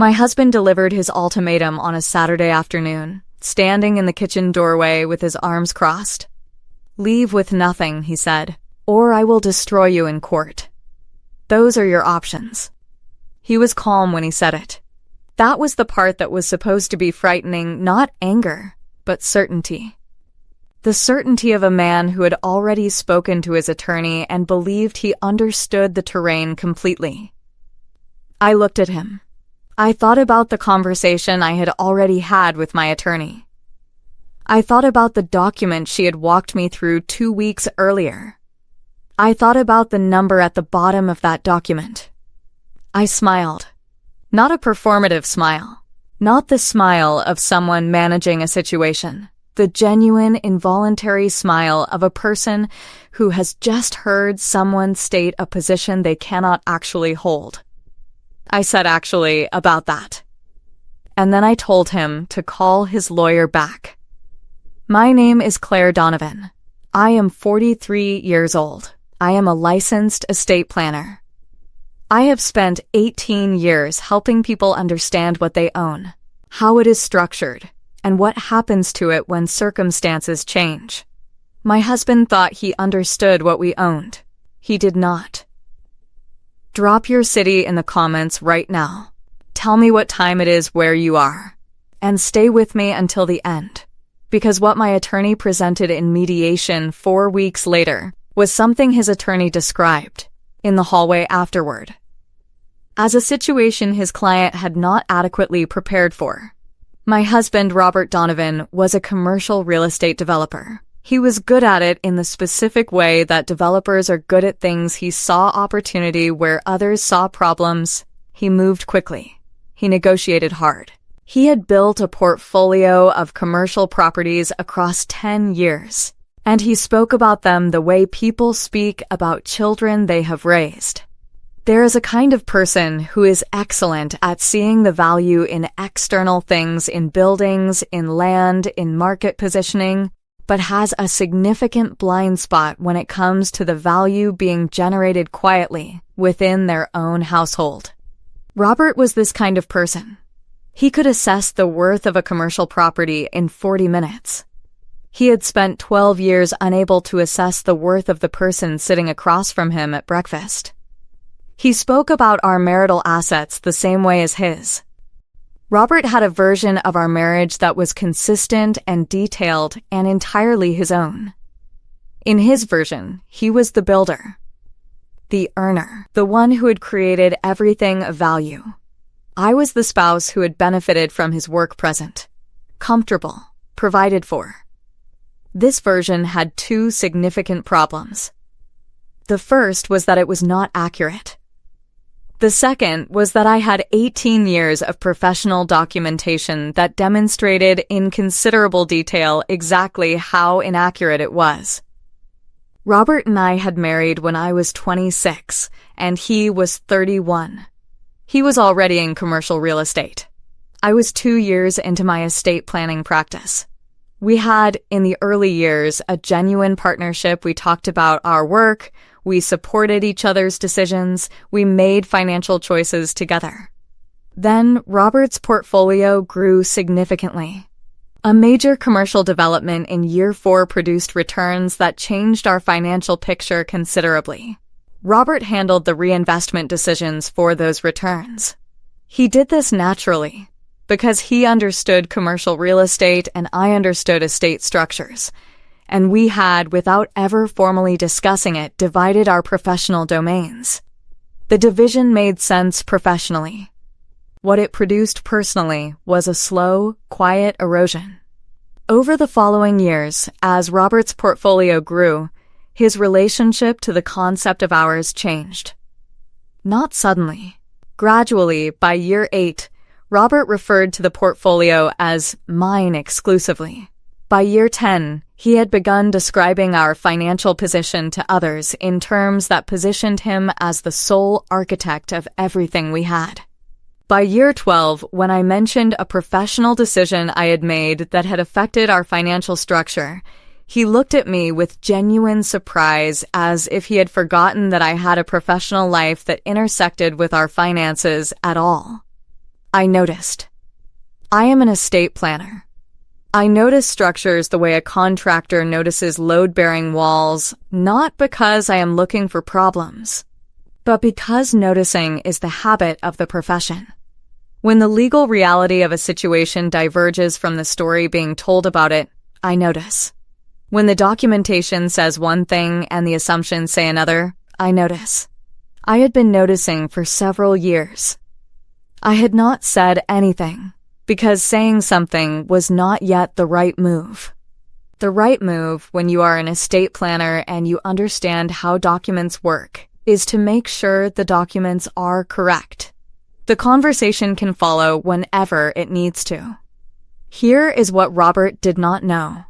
My husband delivered his ultimatum on a Saturday afternoon, standing in the kitchen doorway with his arms crossed. "Leave with nothing," he said, "or I will destroy you in court. Those are your options." He was calm when he said it. That was the part that was supposed to be frightening, not anger, but certainty. The certainty of a man who had already spoken to his attorney and believed he understood the terrain completely. I looked at him. I thought about the conversation I had already had with my attorney. I thought about the document she had walked me through 2 weeks earlier. I thought about the number at the bottom of that document. I smiled. Not a performative smile. Not the smile of someone managing a situation. The genuine, involuntary smile of a person who has just heard someone state a position they cannot actually hold. I said actually about that. And then I told him to call his lawyer back. "My name is Claire Donovan. I am 43 years old. I am a licensed estate planner. I have spent 18 years helping people understand what they own, how it is structured, and what happens to it when circumstances change. My husband thought he understood what we owned. He did not. Drop your city in the comments right now. Tell me what time it is where you are. And stay with me until the end. Because what my attorney presented in mediation 4 weeks later was something his attorney described in the hallway afterward as a situation his client had not adequately prepared for. My husband, Robert Donovan, was a commercial real estate developer. He was good at it in the specific way that developers are good at things. He saw opportunity where others saw problems. He moved quickly. He negotiated hard. He had built a portfolio of commercial properties across 10 years, and he spoke about them the way people speak about children they have raised. There is a kind of person who is excellent at seeing the value in external things, in buildings, in land, in market positioning, but has a significant blind spot when it comes to the value being generated quietly within their own household. Robert was this kind of person. He could assess the worth of a commercial property in 40 minutes. He had spent 12 years unable to assess the worth of the person sitting across from him at breakfast. He spoke about our marital assets the same way as his. Robert had a version of our marriage that was consistent and detailed and entirely his own. In his version, he was the builder, the earner, the one who had created everything of value. I was the spouse who had benefited from his work present, comfortable, provided for. This version had 2 significant problems. The first was that it was not accurate. The second was that I had 18 years of professional documentation that demonstrated in considerable detail exactly how inaccurate it was. Robert and I had married when I was 26, and he was 31. He was already in commercial real estate. I was 2 years into my estate planning practice. We had, in the early years, a genuine partnership. We talked about our work. We supported each other's decisions. We made financial choices together. Then Robert's portfolio grew significantly. A major commercial development in year 4 produced returns that changed our financial picture considerably. Robert handled the reinvestment decisions for those returns. He did this naturally, because he understood commercial real estate and I understood estate structures. And we had, without ever formally discussing it, divided our professional domains. The division made sense professionally. What it produced personally was a slow, quiet erosion. Over the following years, as Robert's portfolio grew, his relationship to the concept of ours changed. Not suddenly. Gradually, by year 8, Robert referred to the portfolio as mine exclusively. By year 10, he had begun describing our financial position to others in terms that positioned him as the sole architect of everything we had. By year 12, when I mentioned a professional decision I had made that had affected our financial structure, he looked at me with genuine surprise, as if he had forgotten that I had a professional life that intersected with our finances at all. I noticed. I am an estate planner. I notice structures the way a contractor notices load-bearing walls, not because I am looking for problems, but because noticing is the habit of the profession. When the legal reality of a situation diverges from the story being told about it, I notice. When the documentation says one thing and the assumptions say another, I notice. I had been noticing for several years. I had not said anything, because saying something was not yet the right move. The right move, when you are an estate planner and you understand how documents work, is to make sure the documents are correct. The conversation can follow whenever it needs to. Here is what Robert did not know.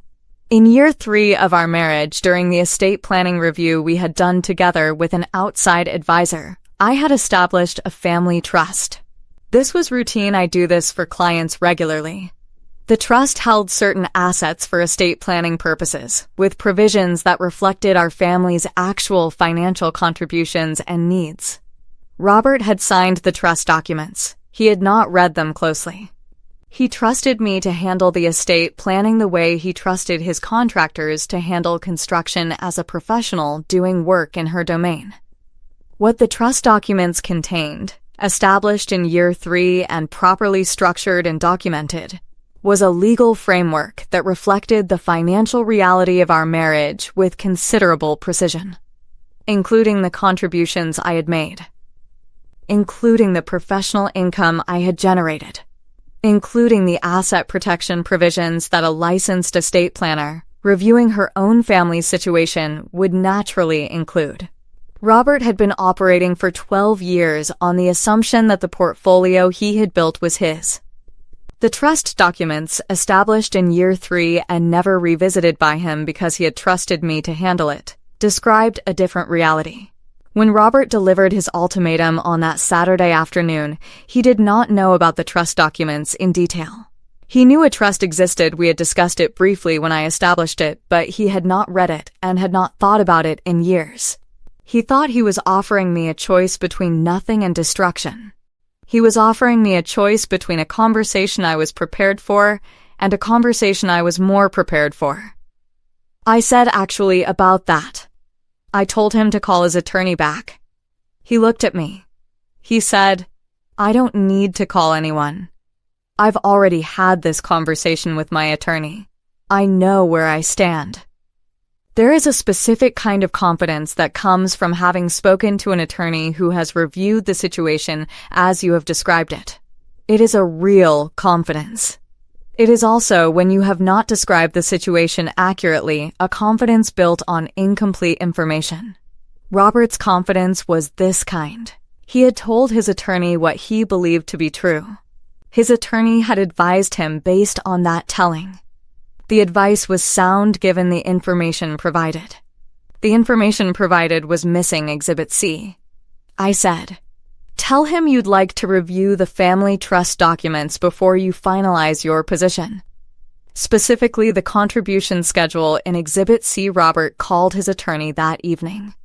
In year 3 of our marriage, during the estate planning review we had done together with an outside advisor, I had established a family trust. This was routine. I do this for clients regularly. The trust held certain assets for estate planning purposes, with provisions that reflected our family's actual financial contributions and needs. Robert had signed the trust documents. He had not read them closely. He trusted me to handle the estate planning the way he trusted his contractors to handle construction as a professional doing work in her domain. What the trust documents contained, established in year 3 and properly structured and documented, was a legal framework that reflected the financial reality of our marriage with considerable precision, including the contributions I had made, including the professional income I had generated, including the asset protection provisions that a licensed estate planner, reviewing her own family situation, would naturally include. Robert had been operating for 12 years on the assumption that the portfolio he had built was his. The trust documents, established in year 3 and never revisited by him because he had trusted me to handle it, described a different reality. When Robert delivered his ultimatum on that Saturday afternoon, he did not know about the trust documents in detail. He knew a trust existed. We had discussed it briefly when I established it, but he had not read it and had not thought about it in years. He thought he was offering me a choice between nothing and destruction. He was offering me a choice between a conversation I was prepared for and a conversation I was more prepared for. I said actually about that. I told him to call his attorney back. He looked at me. He said, "I don't need to call anyone. I've already had this conversation with my attorney. I know where I stand." There is a specific kind of confidence that comes from having spoken to an attorney who has reviewed the situation as you have described it. It is a real confidence. It is also, when you have not described the situation accurately, a confidence built on incomplete information. Robert's confidence was this kind. He had told his attorney what he believed to be true. His attorney had advised him based on that telling. The advice was sound given the information provided. The information provided was missing Exhibit C. I said, "Tell him you'd like to review the family trust documents before you finalize your position." Specifically, the contribution schedule in Exhibit C. Robert called his attorney that evening.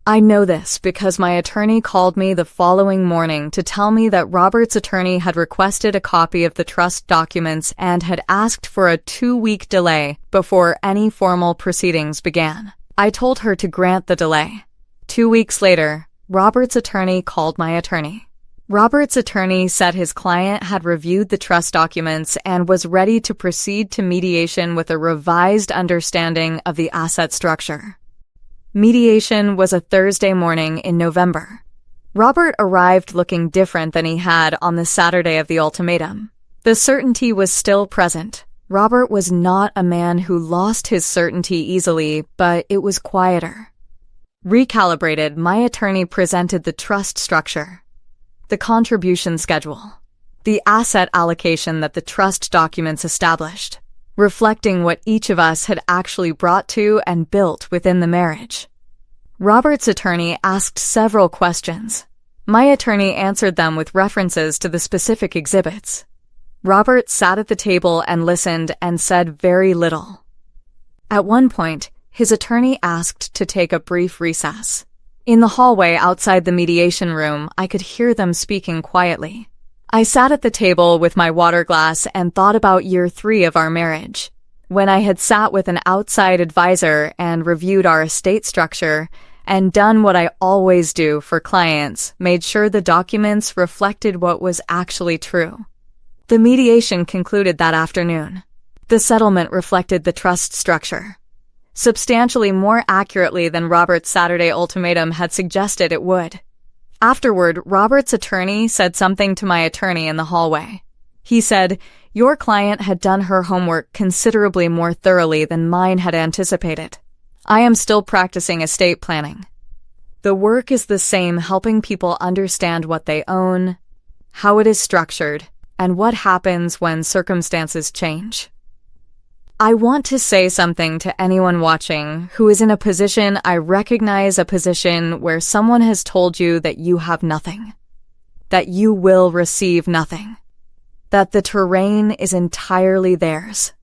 I know this because my attorney called me the following morning to tell me that Robert's attorney had requested a copy of the trust documents and had asked for a 2-week delay before any formal proceedings began. I told her to grant the delay. 2 weeks later, Robert's attorney called my attorney. Robert's attorney said his client had reviewed the trust documents and was ready to proceed to mediation with a revised understanding of the asset structure. Mediation was a Thursday morning in November. Robert arrived looking different than he had on the Saturday of the ultimatum. The certainty was still present. Robert was not a man who lost his certainty easily, but it was quieter. Recalibrated, my attorney presented the trust structure, the contribution schedule, the asset allocation that the trust documents established, reflecting what each of us had actually brought to and built within the marriage. Robert's attorney asked several questions. My attorney answered them with references to the specific exhibits. Robert sat at the table and listened and said very little. At one point, his attorney asked to take a brief recess. In the hallway outside the mediation room, I could hear them speaking quietly. I sat at the table with my water glass and thought about year 3 of our marriage. When I had sat with an outside advisor and reviewed our estate structure and done what I always do for clients, made sure the documents reflected what was actually true. The mediation concluded that afternoon. The settlement reflected the trust structure, substantially more accurately than Robert's Saturday ultimatum had suggested it would. Afterward, Robert's attorney said something to my attorney in the hallway. He said, "Your client had done her homework considerably more thoroughly than mine had anticipated. I am still practicing estate planning. The work is the same, helping people understand what they own, how it is structured, and what happens when circumstances change." I want to say something to anyone watching who is in a position I recognize, a position where someone has told you that you have nothing, that you will receive nothing, that the terrain is entirely theirs.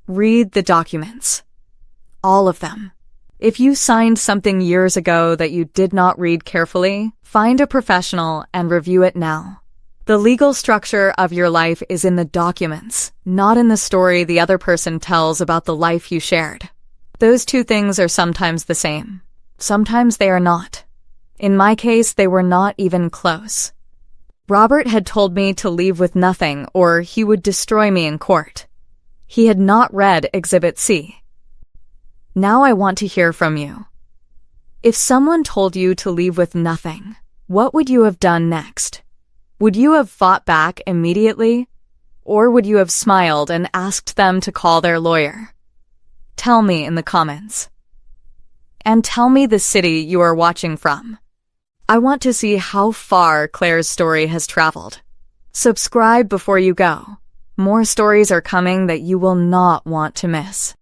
Read the documents. All of them. If you signed something years ago that you did not read carefully, find a professional and review it now. The legal structure of your life is in the documents, not in the story the other person tells about the life you shared. Those two things are sometimes the same. Sometimes they are not. In my case, they were not even close. Robert had told me to leave with nothing or he would destroy me in court. He had not read Exhibit C. Now I want to hear from you. If someone told you to leave with nothing, what would you have done next? Would you have fought back immediately? Or would you have smiled and asked them to call their lawyer? Tell me in the comments. And tell me the city you are watching from. I want to see how far Claire's story has traveled. Subscribe before you go. More stories are coming that you will not want to miss.